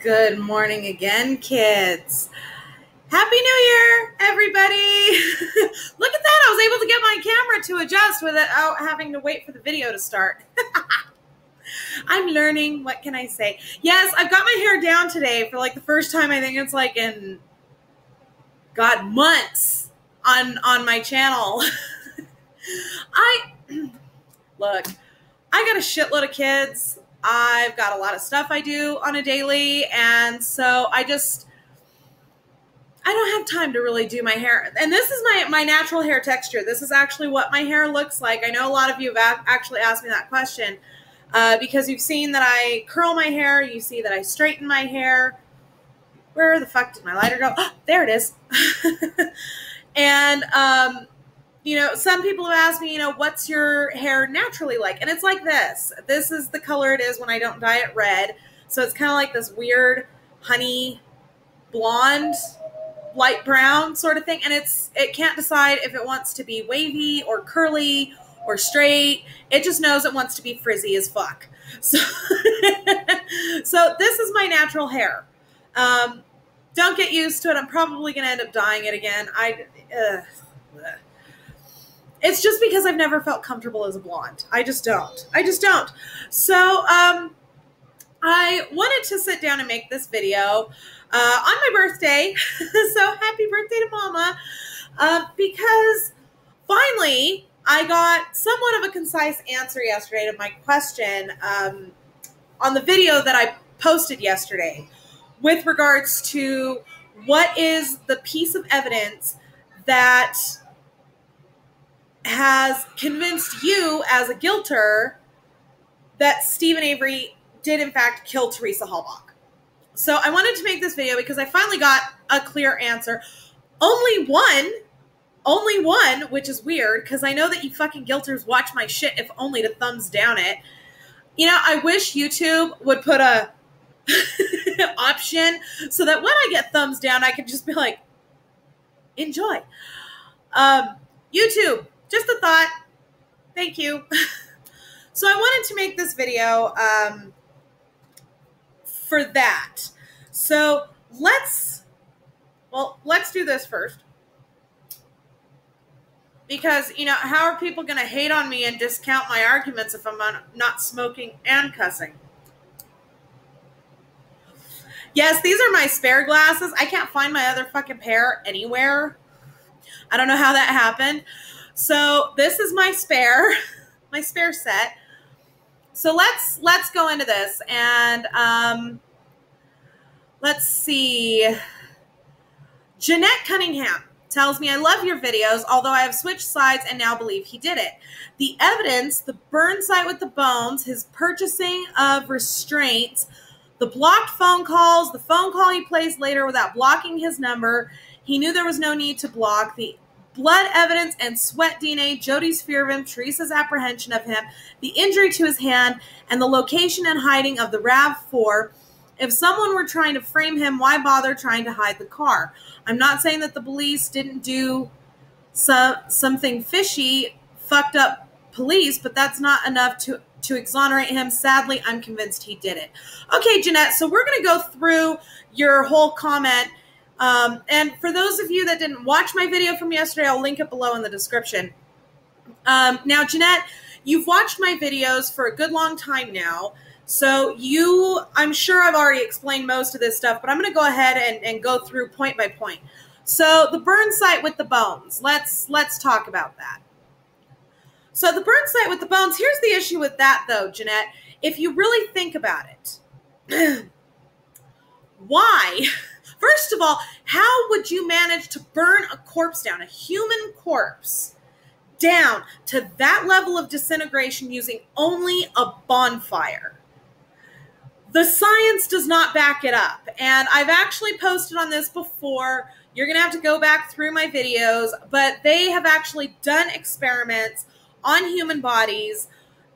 Good morning again, kids. Happy New Year, everybody. Look at that. I was able to get my camera to adjust without having to wait for the video to start. I'm learning. What can I say? Yes, I've got my hair down today for like the first time. I think it's like in, God, months on my channel. Look, I got a shitload of kids. I've got a lot of stuff I do on a daily, and so I don't have time to really do my hair. And this is my natural hair texture. This is actually what my hair looks like. I know a lot of you have actually asked me that question because you've seen that I curl my hair. You see that I straighten my hair. Where the fuck did my lighter go? Oh, there it is. And, some people have asked me, what's your hair naturally like? And it's like this. This is the color it is when I don't dye it red. So it's kind of like this weird honey blonde, light brown sort of thing. And it can't decide if it wants to be wavy or curly or straight. It just knows it wants to be frizzy as fuck. So, so this is my natural hair. Don't get used to it. I'm probably going to end up dyeing it again. It's just because I've never felt comfortable as a blonde. I just don't. So I wanted to sit down and make this video on my birthday. So happy birthday to Mama. Because finally I got somewhat of a concise answer yesterday to my question on the video that I posted yesterday with regards to what is the piece of evidence that has convinced you as a guilter that Stephen Avery did in fact kill Teresa Halbach. So I wanted to make this video because I finally got a clear answer. Only one, which is weird because I know that you fucking guilters watch my shit if only to thumbs down it. I wish YouTube would put a option so that when I get thumbs down, I could just be like, enjoy. YouTube, just a thought. Thank you. So I wanted to make this video for that. So let's do this first. Because, how are people going to hate on me and discount my arguments if I'm not smoking and cussing? Yes, these are my spare glasses. I can't find my other fucking pair anywhere. I don't know how that happened. So this is my spare set. So let's go into this and let's see. Jeanette Cunningham tells me, I love your videos, although I have switched sides and now believe he did it. The evidence, the burn site with the bones, his purchasing of restraints, the blocked phone calls, the phone call he placed later without blocking his number. He knew there was no need to block. The blood evidence and sweat DNA, Jody's fear of him, Teresa's apprehension of him, the injury to his hand, and the location and hiding of the RAV4. If someone were trying to frame him, why bother trying to hide the car? I'm not saying that the police didn't do something fishy, fucked up police, but that's not enough to exonerate him. Sadly, I'm convinced he did it. Okay, Jeanette, so we're going to go through your whole comment. And for those of you that didn't watch my video from yesterday, I'll link it below in the description. Now, Jeanette, you've watched my videos for a good long time now. So I'm sure I've already explained most of this stuff, but I'm going to go ahead and go through point by point. So the burn site with the bones, let's talk about that. So the burn site with the bones, here's the issue with that though, Jeanette. If you really think about it, why? First of all, how would you manage to burn a corpse down, a human corpse, down to that level of disintegration using only a bonfire? The science does not back it up. And I've actually posted on this before. You're going to have to go back through my videos, but they have actually done experiments on human bodies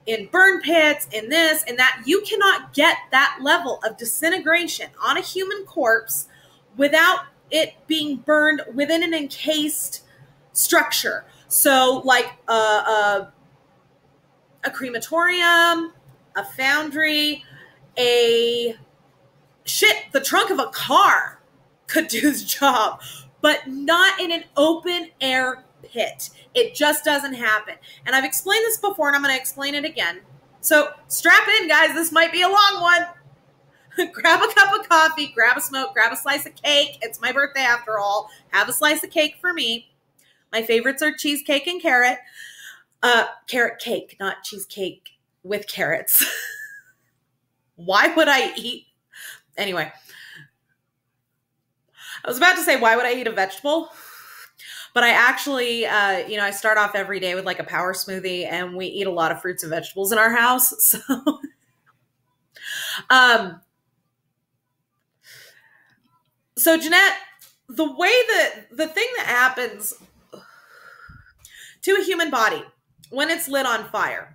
in burn pits, in this and that. You cannot get that level of disintegration on a human corpse without it being burned within an encased structure. So like a crematorium, a foundry, a shit the trunk of a car could do the job, but not in an open air pit. It just doesn't happen. And I've explained this before, and I'm going to explain it again. So strap in, guys. This might be a long one. Grab a cup of coffee, grab a smoke, grab a slice of cake. It's my birthday after all. Have a slice of cake for me. My favorites are cheesecake and carrot. Carrot cake, not cheesecake with carrots. Why would I eat? Anyway, I was about to say, why would I eat a vegetable? But I actually, I start off every day with like a power smoothie, and we eat a lot of fruits and vegetables in our house. So, so Jeanette, the thing that happens to a human body when it's lit on fire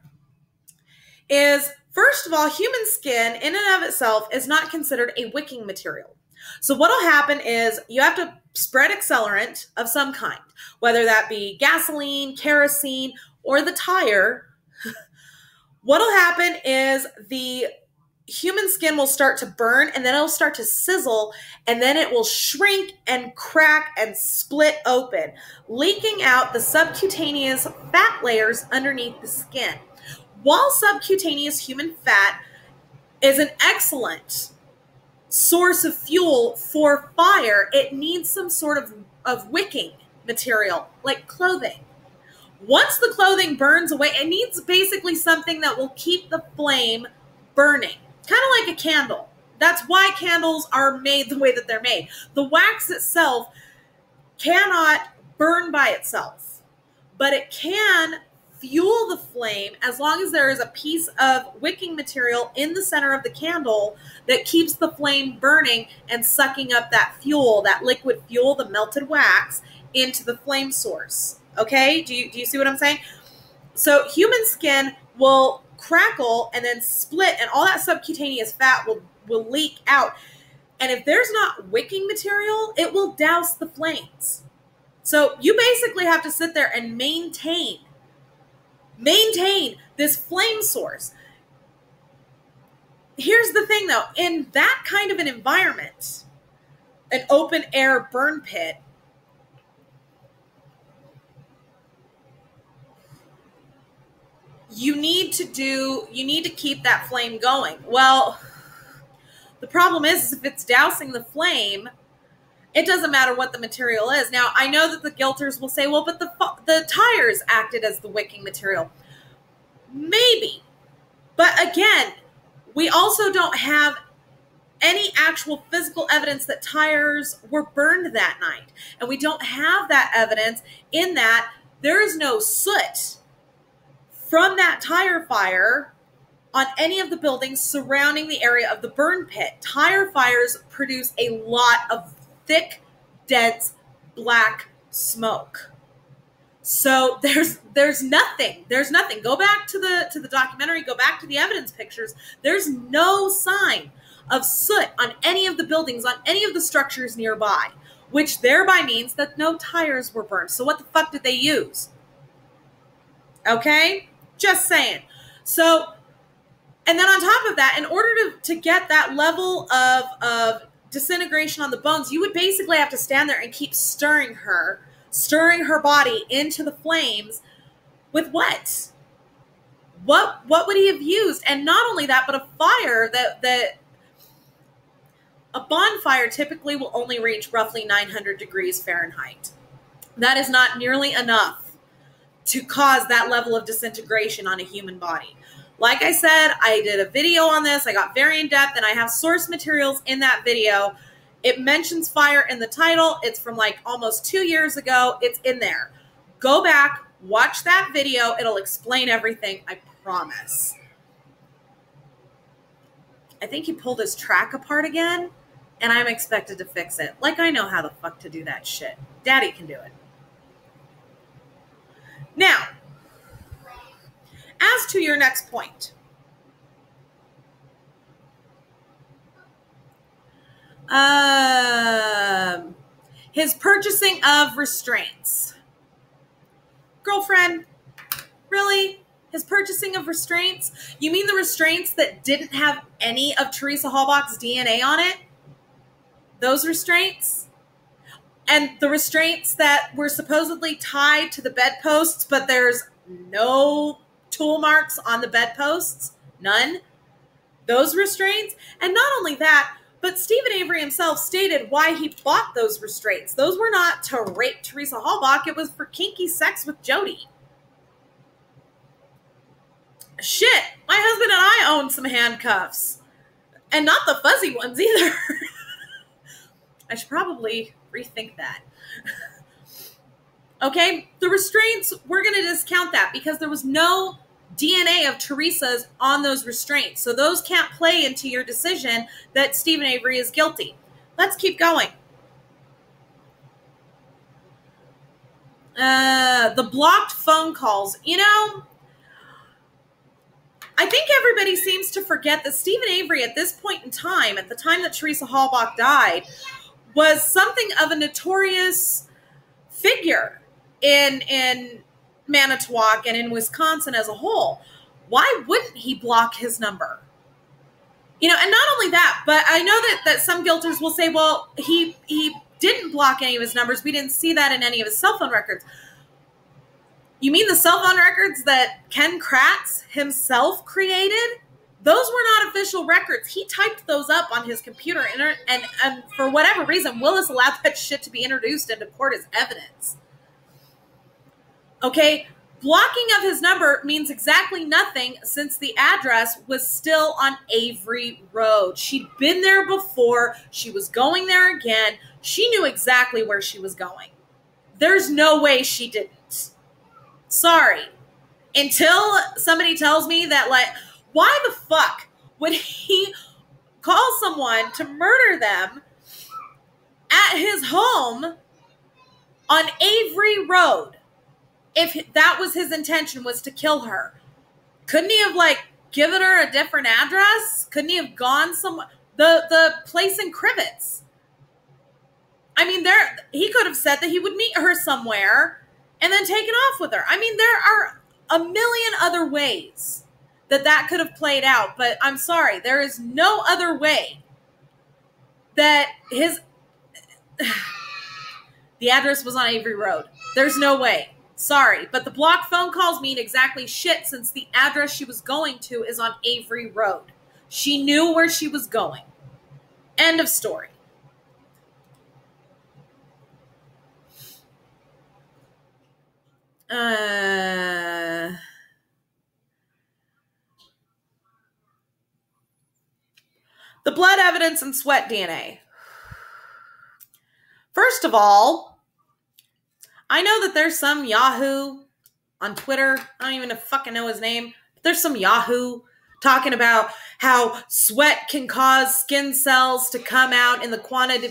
is, first of all, human skin in and of itself is not considered a wicking material. So what'll happen is you have to spread accelerant of some kind, whether that be gasoline, kerosene, or the tire. What'll happen is the human skin will start to burn, and then it'll start to sizzle, and then it will shrink and crack and split open, leaking out the subcutaneous fat layers underneath the skin. While subcutaneous human fat is an excellent source of fuel for fire, it needs some sort of wicking material, like clothing. Once the clothing burns away, it needs basically something that will keep the flame burning. Kind of like a candle. That's why candles are made the way that they're made. The wax itself cannot burn by itself, but it can fuel the flame as long as there is a piece of wicking material in the center of the candle that keeps the flame burning and sucking up that fuel, that liquid fuel, the melted wax, into the flame source. Okay? Do you see what I'm saying? So human skin will crackle and then split, and all that subcutaneous fat will leak out. And if there's not wicking material, it will douse the flames. So you basically have to sit there and maintain this flame source. Here's the thing though, in that kind of an environment, an open air burn pit, you need to keep that flame going. Well, the problem is if it's dousing the flame, it doesn't matter what the material is. Now, I know that the guilters will say, well, but the tires acted as the wicking material. Maybe. But again, we also don't have any actual physical evidence that tires were burned that night. And we don't have that evidence in that there is no soot from that tire fire on any of the buildings surrounding the area of the burn pit. Tire fires produce a lot of thick, dense, black smoke. So there's nothing. Go back to the documentary, go back to the evidence pictures. There's no sign of soot on any of the buildings, on any of the structures nearby, which thereby means that no tires were burned. So what the fuck did they use? Okay? Just saying. So, and then on top of that, in order to get that level of disintegration on the bones, you would basically have to stand there and keep stirring her body into the flames with what? What would he have used? And not only that, but a fire a bonfire typically will only reach roughly 900 degrees Fahrenheit. That is not nearly enough to cause that level of disintegration on a human body. Like I said, I did a video on this. I got very in depth, and I have source materials in that video. It mentions fire in the title. It's from like almost 2 years ago. It's in there. Go back, watch that video. It'll explain everything, I promise. I think he pulled his track apart again, and I'm expected to fix it. Like I know how the fuck to do that shit. Daddy can do it. Now, as to your next point. His purchasing of restraints. Girlfriend, really? His purchasing of restraints? You mean the restraints that didn't have any of Teresa Halbach's DNA on it? those restraints, and the restraints that were supposedly tied to the bedposts, but there's no tool marks on the bedposts, none. Those restraints, and not only that, but Stephen Avery himself stated why he bought those restraints. Those were not to rape Teresa Halbach. It was for kinky sex with Jody. Shit, my husband and I own some handcuffs. And not the fuzzy ones either. I should probably rethink that. Okay, the restraints, we're going to discount that because there was no DNA of Teresa's on those restraints. So those can't play into your decision that Stephen Avery is guilty. Let's keep going. The blocked phone calls. You know, I think everybody seems to forget that Stephen Avery at this point in time, at the time that Teresa Halbach died, was something of a notorious figure in Manitowoc and in Wisconsin as a whole. Why wouldn't he block his number? You know, and not only that, but I know that some guilters will say, well, he didn't block any of his numbers. We didn't see that in any of his cell phone records. You mean the cell phone records that Ken Kratz himself created? Those were not official records. He typed those up on his computer, and for whatever reason, Willis allowed that shit to be introduced into court as evidence. Okay, blocking of his number means exactly nothing since the address was still on Avery Road. She'd been there before. She was going there again. She knew exactly where she was going. There's no way she didn't. Sorry. Until somebody tells me that, like, why the fuck would he call someone to murder them at his home on Avery Road? If that was his intention, was to kill her, couldn't he have, like, given her a different address? Couldn't he have gone somewhere? The place in Crivets. I mean, he could have said that he would meet her somewhere and then taken off with her. I mean, there are a million other ways that could have played out, but I'm sorry, there is no other way that the address was on Avery Road. There's no way. Sorry, but the blocked phone calls mean exactly shit since the address she was going to is on Avery Road. She knew where she was going. End of story. The blood evidence and sweat DNA. First of all, I know that there's some Yahoo on Twitter. I don't even fucking know his name. But there's some Yahoo talking about how sweat can cause skin cells to come out in the quantity.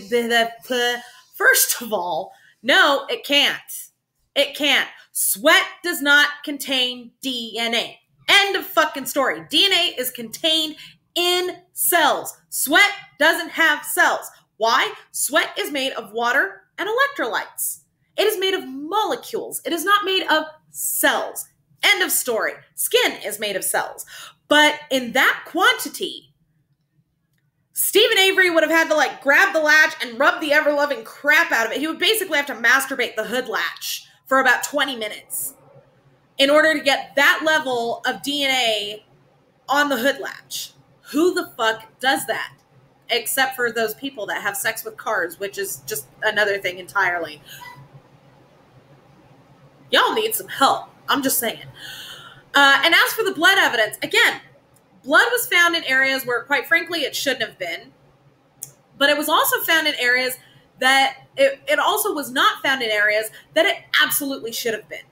First of all, no, it can't. It can't. Sweat does not contain DNA. End of fucking story. DNA is contained in cells. Sweat doesn't have cells. Why? Sweat is made of water and electrolytes. It is made of molecules. It is not made of cells. End of story. Skin is made of cells. But in that quantity, Stephen Avery would have had to, like, grab the latch and rub the ever-loving crap out of it. He would basically have to masturbate the hood latch for about 20 minutes in order to get that level of DNA on the hood latch. Who the fuck does that? Except for those people that have sex with cars, which is just another thing entirely. Y'all need some help. I'm just saying. And as for the blood evidence, again, blood was found in areas where, quite frankly, it shouldn't have been. But it was also found in areas that it also was not found in areas that it absolutely should have been.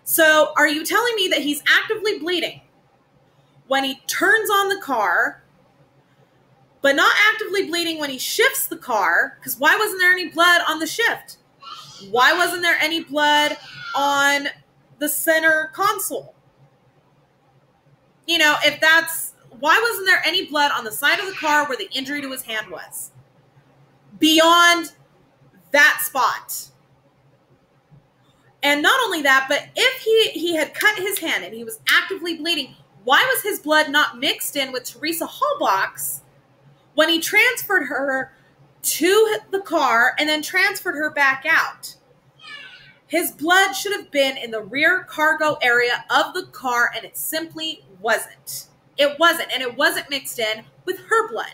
So are you telling me that he's actively bleeding when he turns on the car, but not actively bleeding when he shifts the car? Because why wasn't there any blood on the shift? Why wasn't there any blood on the center console? You know, why wasn't there any blood on the side of the car where the injury to his hand was? Beyond that spot. And not only that, but if he had cut his hand and he was actively bleeding, why was his blood not mixed in with Teresa Halbach's when he transferred her to the car and then transferred her back out. His blood should have been in the rear cargo area of the car, and it simply wasn't. It wasn't, and it wasn't mixed in with her blood.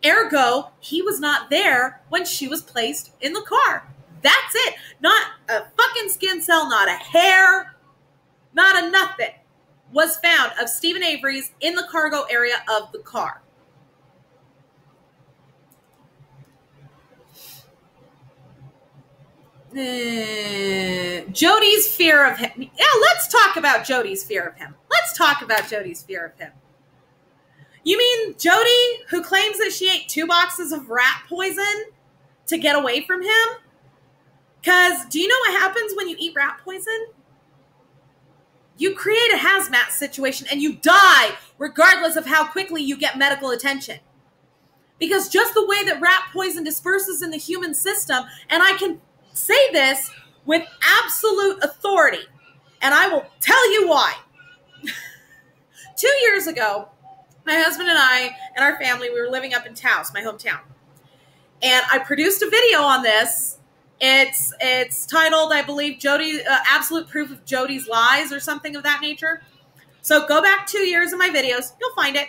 Ergo, he was not there when she was placed in the car. That's it. Not a fucking skin cell, not a hair, not a nothing was found of Stephen Avery's in the cargo area of the car. Jody's fear of him. Yeah, let's talk about Jody's fear of him. Let's talk about Jody's fear of him. You mean Jody, who claims that she ate 2 boxes of rat poison to get away from him? Because do you know what happens when you eat rat poison? You create a hazmat situation and you die regardless of how quickly you get medical attention. Because just the way that rat poison disperses in the human system, and I can say this with absolute authority, and I will tell you why. 2 years ago, my husband and I and our family, we were living up in Taos, my hometown. And I produced a video on this. It's titled, I believe, Jody, Absolute Proof of Jody's Lies or something of that nature. So go back 2 years of my videos. You'll find it.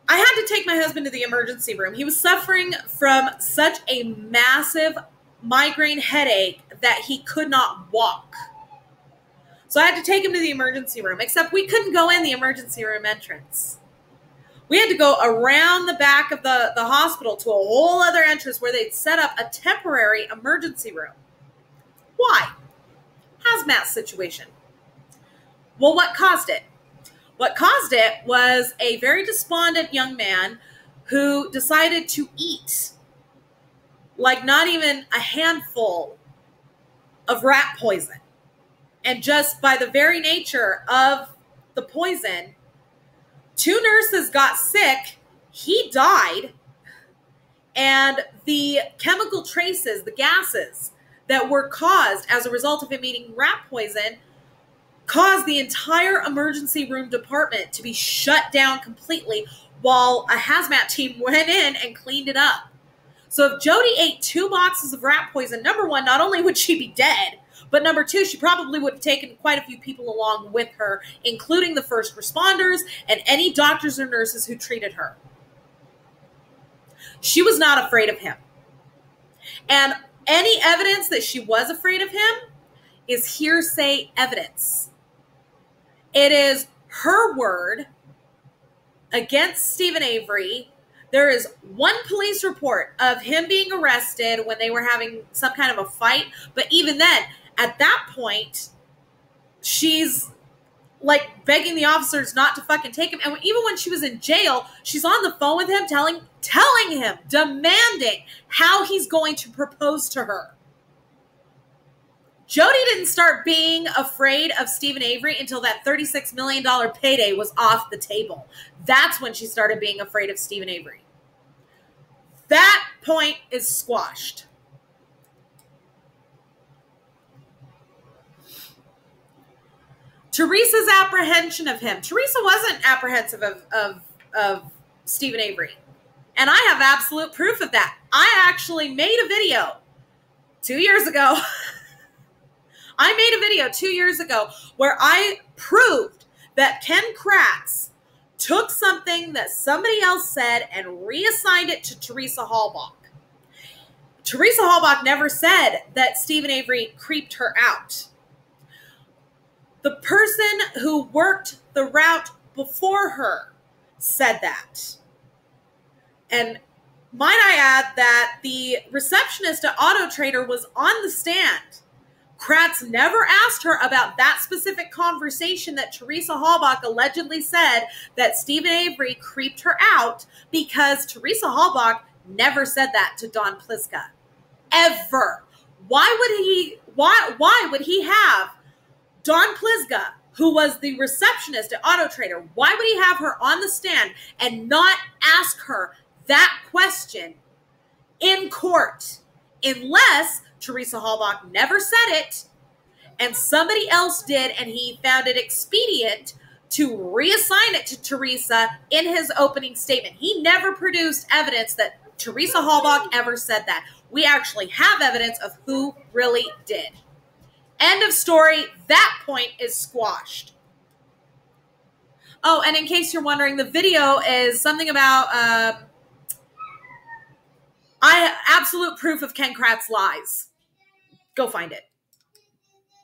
I had to take my husband to the emergency room. He was suffering from such a massive migraine headache that he could not walk. So I had to take him to the emergency room, except we couldn't go in the emergency room entrance. We had to go around the back of the hospital to a whole other entrance where they'd set up a temporary emergency room. Why? Hazmat situation. Well, what caused it? What caused it was a very despondent young man who decided to eat like not even a handful of rat poison. And just by the very nature of the poison, 2 nurses got sick, he died, and the chemical traces, the gases that were caused as a result of him eating rat poison caused the entire emergency room department to be shut down completely while a hazmat team went in and cleaned it up. So if Jody ate 2 boxes of rat poison, number one, not only would she be dead, but number two, she probably would have taken quite a few people along with her, including the first responders and any doctors or nurses who treated her. She was not afraid of him. And any evidence that she was afraid of him is hearsay evidence. It is her word against Stephen Avery. There is one police report of him being arrested when they were having some kind of a fight. But even then, at that point, she's like begging the officers not to fucking take him. And even when she was in jail, she's on the phone with him, telling him, demanding how he's going to propose to her. Jody didn't start being afraid of Stephen Avery until that $36 million payday was off the table. That's when she started being afraid of Stephen Avery. That point is squashed. Teresa's apprehension of him. Teresa wasn't apprehensive of Stephen Avery. And I have absolute proof of that. I actually made a video 2 years ago. I made a video 2 years ago where I proved that Ken Kratz took something that somebody else said and reassigned it to Teresa Halbach. Teresa Halbach never said that Stephen Avery creeped her out. The person who worked the route before her said that. And might I add that the receptionist at Auto Trader was on the stand. Kratz never asked her about that specific conversation that Teresa Halbach allegedly said that Stephen Avery creeped her out, because Teresa Halbach never said that to Don Pliska. Ever. Why would he have Don Pliska, who was the receptionist at Auto Trader, why would he have her on the stand and not ask her that question in court? Unless Teresa Halbach never said it and somebody else did, and he found it expedient to reassign it to Teresa in his opening statement. He never produced evidence that Teresa Halbach ever said that. We actually have evidence of who really did. End of story. That point is squashed. Oh, and in case you're wondering, the video is something about absolute proof of Ken Kratt's lies. Go find it.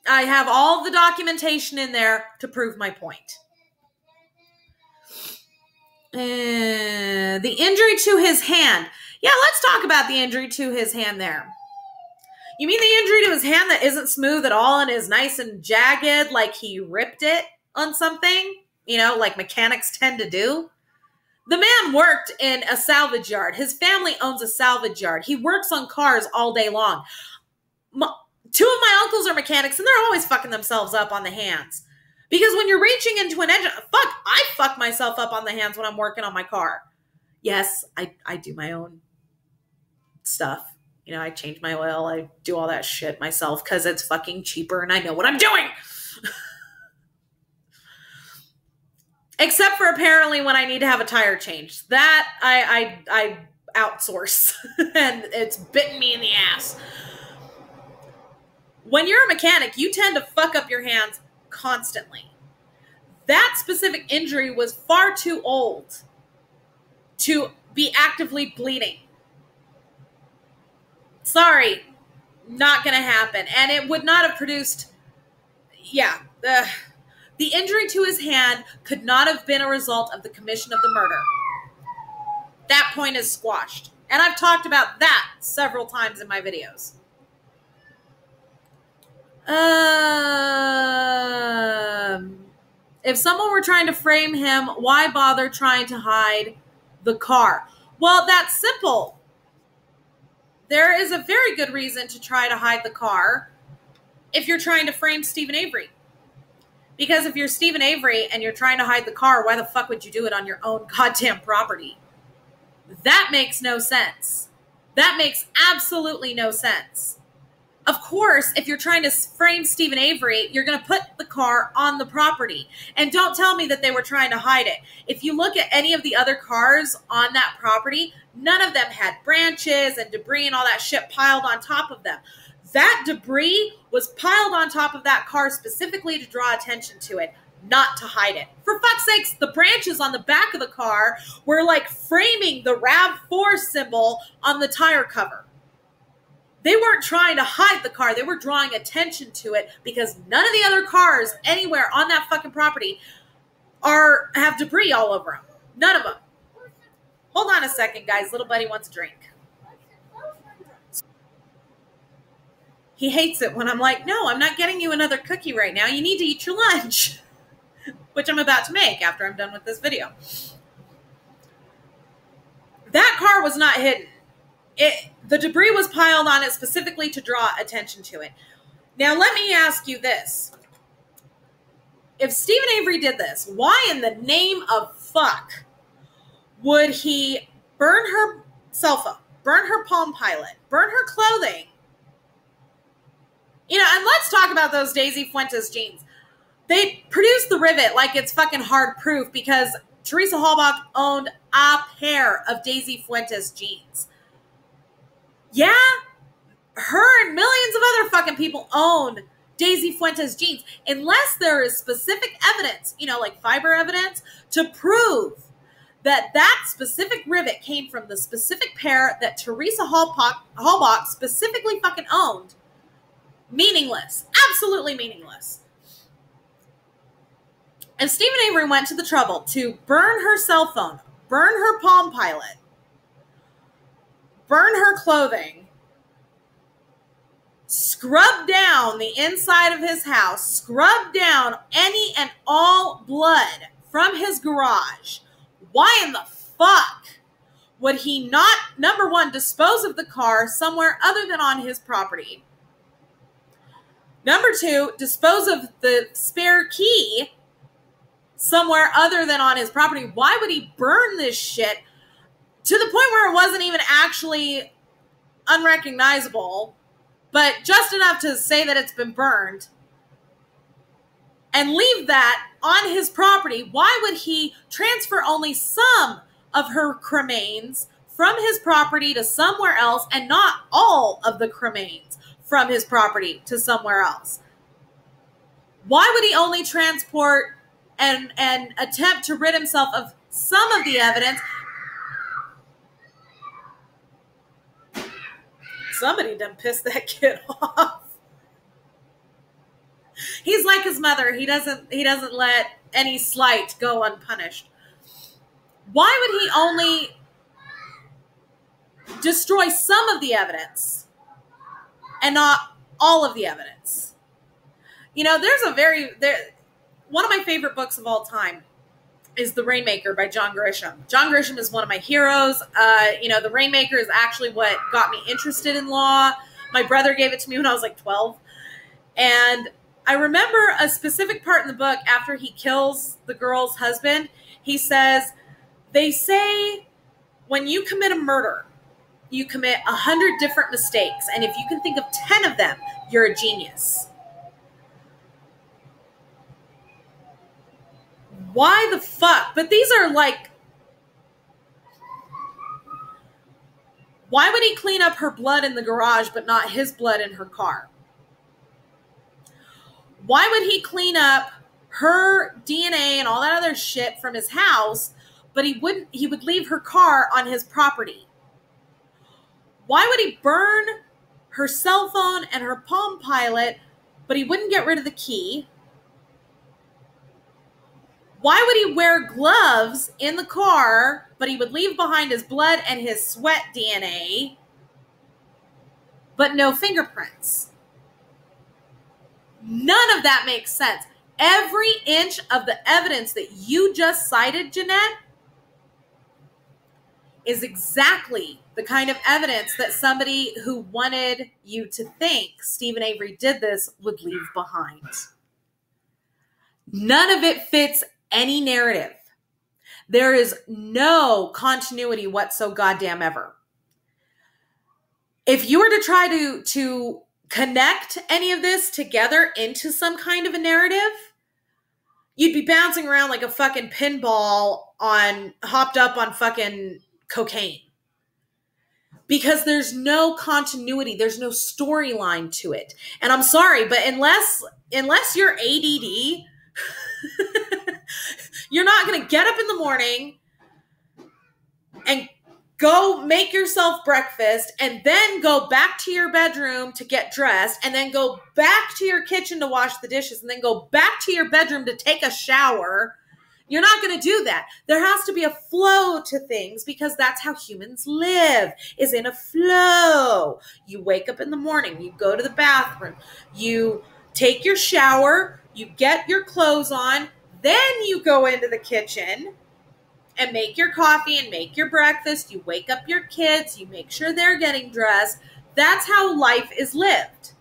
I have all the documentation in there to prove my point. The injury to his hand. Yeah, let's talk about the injury to his hand there. You mean the injury to his hand that isn't smooth at all and is nice and jagged, like he ripped it on something? You know, like mechanics tend to do? The man worked in a salvage yard. His family owns a salvage yard. He works on cars all day long. Two of my uncles are mechanics, and they're always fucking themselves up on the hands. Because when you're reaching into an engine, I fuck myself up on the hands when I'm working on my car. Yes, I do my own stuff. You know, I change my oil. I do all that shit myself because it's fucking cheaper and I know what I'm doing. Except for apparently when I need to have a tire changed. That I outsource. And it's bitten me in the ass. When you're a mechanic, you tend to fuck up your hands constantly. That specific injury was far too old to be actively bleeding. Sorry, not going to happen. And it would not have produced, the injury to his hand could not have been a result of the commission of the murder. That point is squashed. And I've talked about that several times in my videos. If someone were trying to frame him, why bother trying to hide the car? Well, that's simple. There is a very good reason to try to hide the car if you're trying to frame Stephen Avery. Because if you're Stephen Avery and you're trying to hide the car, why the fuck would you do it on your own goddamn property? That makes no sense. That makes absolutely no sense. Of course, if you're trying to frame Stephen Avery, you're going to put the car on the property. And don't tell me that they were trying to hide it. If you look at any of the other cars on that property, none of them had branches and debris and all that shit piled on top of them. That debris was piled on top of that car specifically to draw attention to it, not to hide it. For fuck's sakes, the branches on the back of the car were like framing the RAV4 symbol on the tire cover. They weren't trying to hide the car. They were drawing attention to it because none of the other cars anywhere on that fucking property have debris all over them. None of them. Hold on a second, guys. Little buddy wants a drink. He hates it when I'm like, no, I'm not getting you another cookie right now. You need to eat your lunch, which I'm about to make after I'm done with this video. That car was not hidden. The debris was piled on it specifically to draw attention to it. Now, let me ask you this. If Stephen Avery did this, why in the name of fuck would he burn her cell phone, burn her Palm Pilot, burn her clothing? You know, and let's talk about those Daisy Fuentes jeans. They produced the rivet like it's fucking hard proof because Teresa Halbach owned a pair of Daisy Fuentes jeans. Yeah, her and millions of other fucking people own Daisy Fuentes jeans, unless there is specific evidence, you know, like fiber evidence, to prove that that specific rivet came from the specific pair that Teresa Halbach specifically fucking owned. Meaningless. Absolutely meaningless. And Stephen Avery went to the trouble to burn her cell phone, burn her Palm Pilot, burn her clothing, scrub down the inside of his house, scrub down any and all blood from his garage. Why in the fuck would he not, number one, dispose of the car somewhere other than on his property? Number two, dispose of the spare key somewhere other than on his property. Why would he burn this shit to the point where it wasn't even actually unrecognizable, but just enough to say that it's been burned? and leave that on his property? Why would he transfer only some of her cremains from his property to somewhere else and not all of the cremains from his property to somewhere else? Why would he only transport and attempt to rid himself of some of the evidence? Somebody done pissed that kid off. He's like his mother. He doesn't let any slight go unpunished. Why would he only destroy some of the evidence and not all of the evidence? You know, one of my favorite books of all time is The Rainmaker by John Grisham. John Grisham is one of my heroes. The Rainmaker is actually what got me interested in law. My brother gave it to me when I was like 12. And I remember a specific part in the book after he kills the girl's husband. He says, they say when you commit a murder, you commit 100 different mistakes. And if you can think of 10 of them, you're a genius. Why the fuck? But these are like, why would he clean up her blood in the garage but not his blood in her car? Why would he clean up her DNA and all that other shit from his house, but he would leave her car on his property? Why would he burn her cell phone and her Palm Pilot, but he wouldn't get rid of the key? Why would he wear gloves in the car, but he would leave behind his blood and his sweat DNA, but no fingerprints? None of that makes sense. Every inch of the evidence that you just cited, Jeanette, is exactly the kind of evidence that somebody who wanted you to think Stephen Avery did this would leave behind. None of it fits any narrative. There is no continuity whatsoever goddamn ever. If you were to try to connect any of this together into some kind of a narrative, you'd be bouncing around like a fucking pinball hopped up on fucking cocaine. Because there's no continuity, there's no storyline to it. And I'm sorry, but unless you're ADD, you're not going to get up in the morning and go make yourself breakfast and then go back to your bedroom to get dressed and then go back to your kitchen to wash the dishes and then go back to your bedroom to take a shower. You're not going to do that. There has to be a flow to things because that's how humans live, is in a flow. You wake up in the morning, you go to the bathroom, you take your shower, you get your clothes on, then you go into the kitchen and make your coffee and make your breakfast. You wake up your kids, you make sure they're getting dressed. That's how life is lived.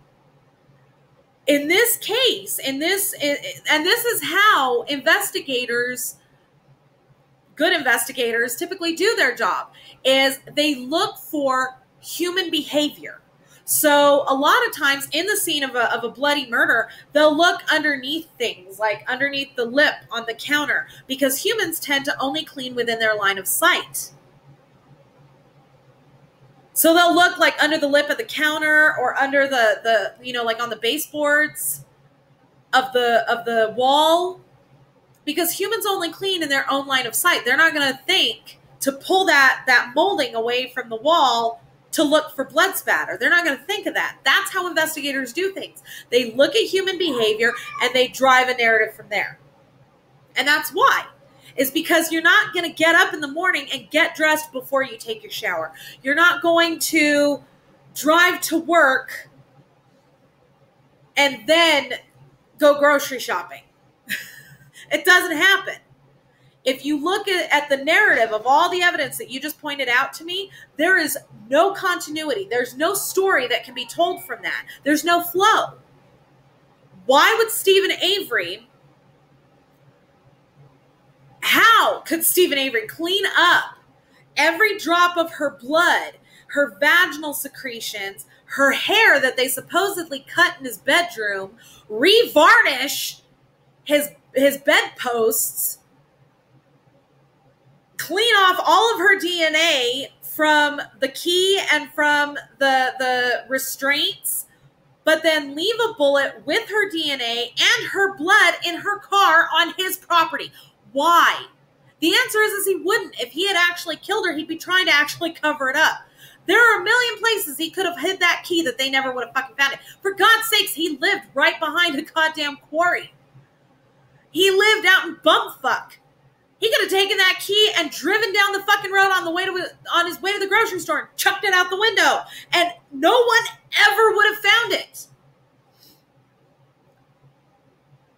In this case, and this is how good investigators typically do their job, is they look for human behavior. So a lot of times in the scene of a bloody murder, they'll look underneath things, like underneath the lip on the counter, because humans tend to only clean within their line of sight. So they'll look like under the lip of the counter or under the like on the baseboards of the wall, because humans only clean in their own line of sight. They're not going to think to pull that molding away from the wall to look for blood spatter. They're not going to think of that. That's how investigators do things. They look at human behavior and they drive a narrative from there. And that's why. Is because you're not going to get up in the morning and get dressed before you take your shower. You're not going to drive to work and then go grocery shopping. It doesn't happen. If you look at the narrative of all the evidence that you just pointed out to me, there is no continuity. There's no story that can be told from that. There's no flow. Why would Stephen Avery... How could Stephen Avery clean up every drop of her blood, her vaginal secretions, her hair that they supposedly cut in his bedroom, revarnish his bedposts, clean off all of her DNA from the key and from the restraints, but then leave a bullet with her DNA and her blood in her car on his property. Why? The answer is he wouldn't. If he had actually killed her, he'd be trying to actually cover it up. There are a million places he could have hid that key that they never would have fucking found it. For God's sakes, he lived right behind a goddamn quarry. He lived out in bumfuck. He could have taken that key and driven down the fucking road on his way to the grocery store and chucked it out the window. And no one ever would have found it.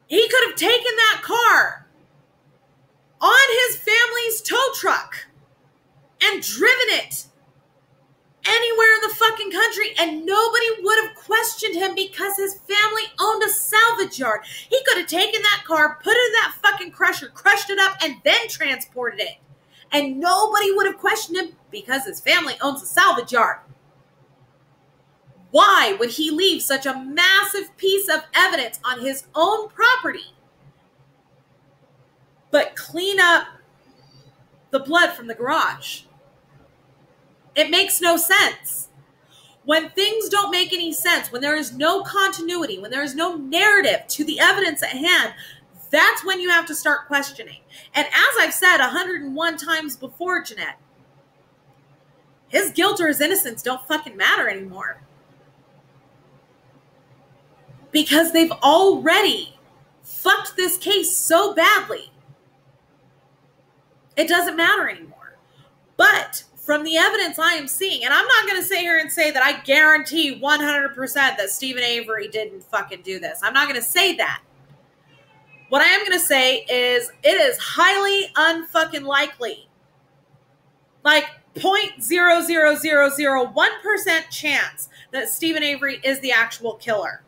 He could have taken that car on his family's tow truck and driven it anywhere in the fucking country, and nobody would have questioned him because his family owned a salvage yard. He could have taken that car, put it in that fucking crusher, crushed it up, and then transported it. And nobody would have questioned him because his family owns a salvage yard. Why would he leave such a massive piece of evidence on his own property, but clean up the blood from the garage? It makes no sense. When things don't make any sense, when there is no continuity, when there is no narrative to the evidence at hand, that's when you have to start questioning. And as I've said 101 times before, Jeanette, his guilt or his innocence don't fucking matter anymore. Because they've already fucked this case so badly. It doesn't matter anymore. But from the evidence I am seeing, and I'm not going to sit here and say that I guarantee 100% that Stephen Avery didn't fucking do this. I'm not going to say that. What I am going to say is it is highly unfucking likely. Like 0.00001% chance that Stephen Avery is the actual killer.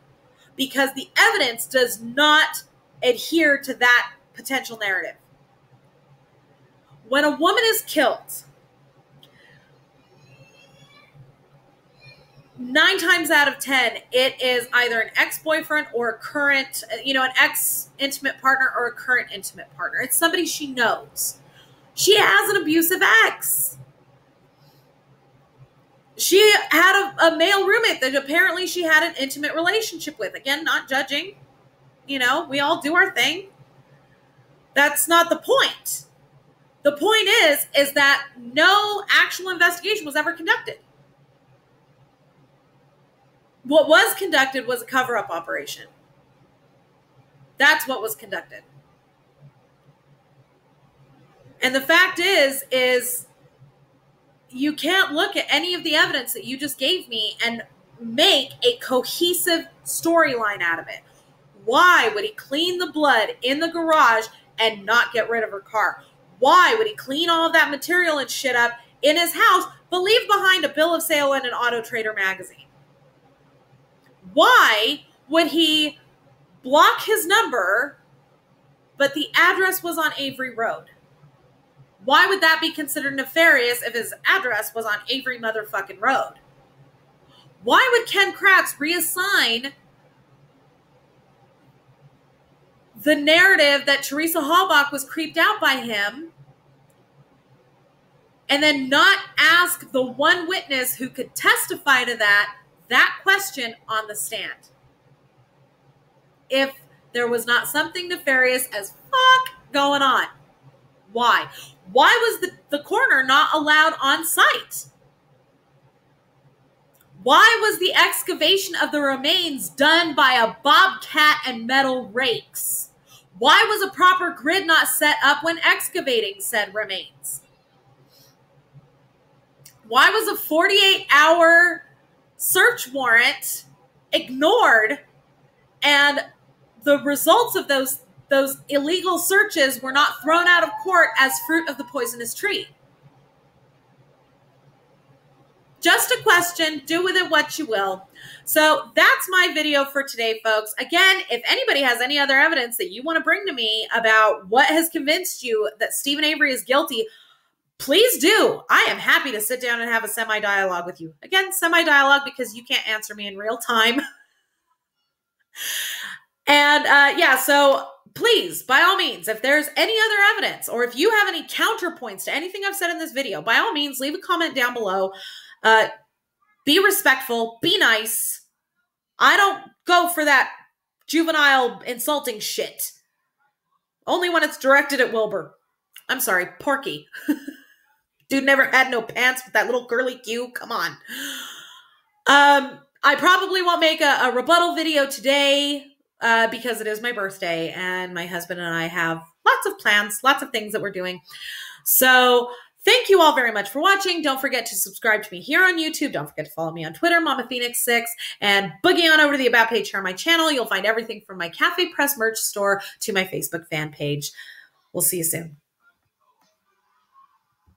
Because the evidence does not adhere to that potential narrative. When a woman is killed, 9 times out of 10, it is either an ex-boyfriend or a current, an ex-intimate partner or a current intimate partner. It's somebody she knows. She has an abusive ex. She had a male roommate that apparently she had an intimate relationship with. Again, not judging. We all do our thing. That's not the point. The point is that no actual investigation was ever conducted. What was conducted was a cover-up operation. That's what was conducted. And the fact is you can't look at any of the evidence that you just gave me and make a cohesive storyline out of it. Why would he clean the blood in the garage and not get rid of her car? Why would he clean all of that material and shit up in his house, but leave behind a bill of sale and an Auto Trader magazine? Why would he block his number, but the address was on Avery Road? Why would that be considered nefarious if his address was on Avery motherfucking Road? Why would Ken Kratz reassign the narrative that Teresa Halbach was creeped out by him and then not ask the one witness who could testify to that question on the stand? If there was not something nefarious as fuck going on. Why? Why was the coroner not allowed on site? Why was the excavation of the remains done by a bobcat and metal rakes? Why was a proper grid not set up when excavating said remains? Why was a 48-hour search warrant ignored and the results of those illegal searches were not thrown out of court as fruit of the poisonous tree? Just a question. Do with it what you will. So that's my video for today, folks. Again, if anybody has any other evidence that you want to bring to me about what has convinced you that Stephen Avery is guilty, please do. I am happy to sit down and have a semi-dialogue with you. Again, semi-dialogue because you can't answer me in real time. And yeah, so please, by all means, if there's any other evidence or if you have any counterpoints to anything I've said in this video, by all means, leave a comment down below. Be respectful, be nice. I don't go for that juvenile insulting shit. Only when it's directed at Wilbur. I'm sorry, Porky. Dude never had no pants with that little curly Q. Come on. I probably won't make a rebuttal video today because it is my birthday and my husband and I have lots of plans, lots of things that we're doing. So thank you all very much for watching. Don't forget to subscribe to me here on YouTube. Don't forget to follow me on Twitter, Mama Phoenix 6, and boogie on over to the About page here on my channel. You'll find everything from my Cafe Press merch store to my Facebook fan page. We'll see you soon.